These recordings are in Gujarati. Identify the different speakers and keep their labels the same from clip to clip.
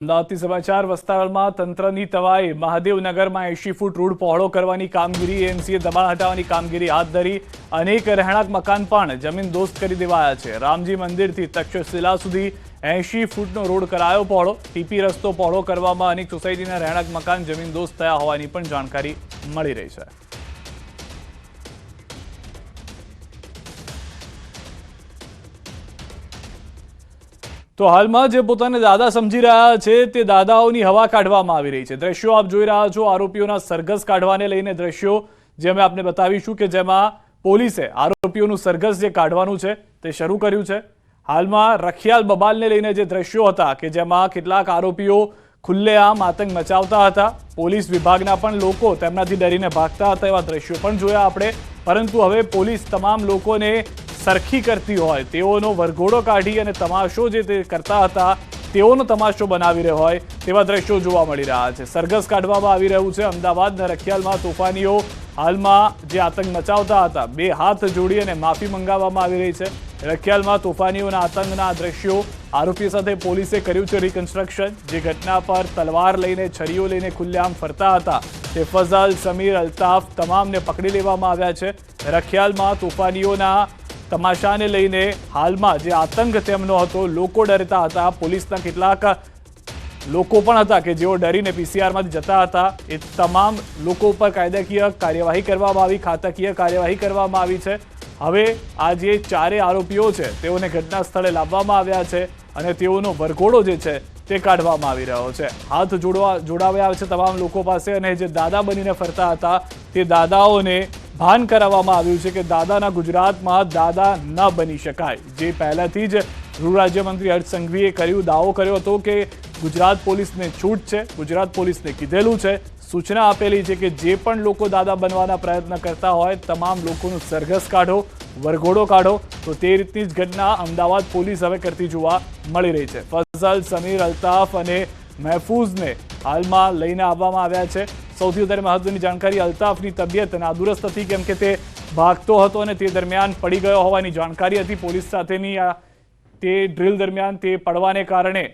Speaker 1: અમદાવાદથી સમાચાર વિસ્તારમાં તંત્રની તવાઈ મહાદેવનગરમાં 80 ફૂટ રોડ પહોળો કરવાની કામગીરી એમસીએ દબાણ હટાવવાની કામગીરી હાથ ધરી અનેક રહેણાંક મકાન પણ જમીનદોસ્ત કરી દેવાયા છે। રામજી મંદિરથી તક્ષશિલા સુધી 80 ફૂટનો રોડ કરાયો પહોળો। ટીપી રસ્તો પહોળો કરવામાં અનેક સોસાયટીના રહેણાંક મકાન જમીનદોસ્ત થયા હોવાની પણ જાણકારી મળી રહી છે। તો હાલમાં જે પોતાને દાદા સમજી રહ્યા છે તે દાદાઓની હવા કાઢવામાં આવી રહી છે। દ્રશ્યો આપ જોઈ રહ્યા છો આરોપીઓના સરઘસ કાઢવાને લઈને દ્રશ્યો જે અમે આપને બતાવીશું કે જેમાં પોલીસે આરોપીઓનું સરઘસ જે કાઢવાનું છે તે શરૂ કર્યું છે। હાલમાં રખિયાલ બબાલને લઈને જે દ્રશ્યો હતા કે જેમાં કેટલાક આરોપીઓ ખુલ્લેઆમ આતંક મચાવતા હતા। પોલીસ વિભાગના પણ લોકો તેમનાથી ડરીને ભાગતા હતા એવા દ્રશ્યો પણ જોયા આપણે। પરંતુ હવે પોલીસ તમામ લોકોને સરખી કરતી હોય તેઓનો વરઘોડો કાઢી અને તમાશો જે તે કરતા હતા તેઓનો તમાશો બનાવી રહ્યો હોય તેવા દ્રશ્યો જોવા મળી રહ્યા છે। સરઘસ કાઢવામાં આવી રહ્યું છે। અમદાવાદના રખિયાલમાં તોફાનીઓ હાલમાં જે આતંક મચાવતા હતા બે હાથ જોડી અને માફી મંગાવવામાં આવી રહી છે। રખિયાલમાં તોફાનીઓના આતંકના દ્રશ્યો આરોપીઓ સાથે પોલીસે કર્યું છે રિકન્સ્ટ્રક્શન। જે ઘટના પર તલવાર લઈને છરીઓ લઈને ખુલ્લેઆમ ફરતા હતા તે ફઝલ, સમીર, અલ્તાફ તમામને પકડી લેવામાં આવ્યા છે। રખિયાલમાં તોફાનીઓના તમાશાને લઈને હાલમાં જે આતંક તેમનો હતો લોકો ડરતા હતા। પોલીસના કેટલાક લોકો પણ હતા કે જેઓ ડરીને પીસીઆરમાંથી જતા હતા। એ તમામ લોકો ઉપર કાયદાકીય કાર્યવાહી કરવામાં આવી, ખાતાકીય કાર્યવાહી કરવામાં આવી છે। હવે આ જે ચારે આરોપીઓ છે તેઓને ઘટના સ્થળે લાવવામાં આવ્યા છે અને તેઓનો વરઘોડો જે છે તે કાઢવામાં આવી રહ્યો છે। હાથ જોડાવ્યા છે તમામ લોકો પાસે અને જે દાદા બનીને ફરતા હતા તે દાદાઓને ભાન કરાવવામાં આવ્યું છે કે દાદાના ગુજરાતમાં દાદા ન બની શકાય। જે પહેલાથી જ ગૃહ રાજ્યમંત્રી હર્ષ સંઘવીએ દાવો કર્યો હતો કે ગુજરાત પોલીસને છૂટ છે, ગુજરાત પોલીસને કીધેલું છે, સૂચના આપેલી છે કે જે પણ લોકો દાદા બનવાના પ્રયત્ન કરતા હોય તમામ લોકોનું સરઘસ કાઢો, વરઘોડો કાઢો। તો તે રીતની જ ઘટના અમદાવાદ પોલીસ હવે કરતી જોવા મળી રહી છે। ફઝલ, સમીર, અલ્તાફ અને મહેફૂઝને હાલમાં લઈને આવવામાં આવ્યા છે। સૌથી વધારે મહત્વની જાણકારી અલ્તાફની તબિયત નાદુરસ્ત હતી કેમ કે તે ભાગતો હતો અને તે દરમિયાન પડી ગયો હોવાની જાણકારી હતી પોલીસ સાથેની। તે ડ્રીલ દરમિયાન તે પડવાને કારણે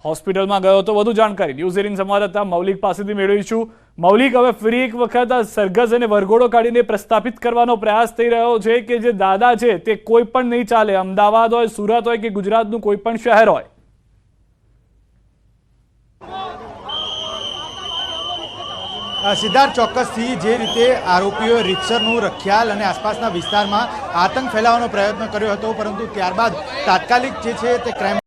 Speaker 1: હોસ્પિટલમાં ગયો હતો। વધુ જાણકારી ન્યૂઝ 18 સંવાદદાતા મૌલિક પાસેથી મેળવીશું। મૌલિક, હવે ફરી એક વખત આ સરઘસ અને વરઘોડો કાઢીને પ્રસ્થાપિત કરવાનો પ્રયાસ થઈ રહ્યો છે કે જે દાદા છે તે કોઈ પણ નહીં ચાલે, અમદાવાદ હોય, સુરત હોય કે ગુજરાતનું કોઈ પણ શહેર હોય।
Speaker 2: સિદ્ધાર્થ, ચોક્કસથી જે રીતે આરોપીઓએ રીતસરનું રખિયાલ અને આસપાસના વિસ્તારમાં આતંક ફેલાવવાનો પ્રયત્ન કર્યો હતો પરંતુ ત્યારબાદ તાત્કાલિક જે છે તે ક્રાઇમ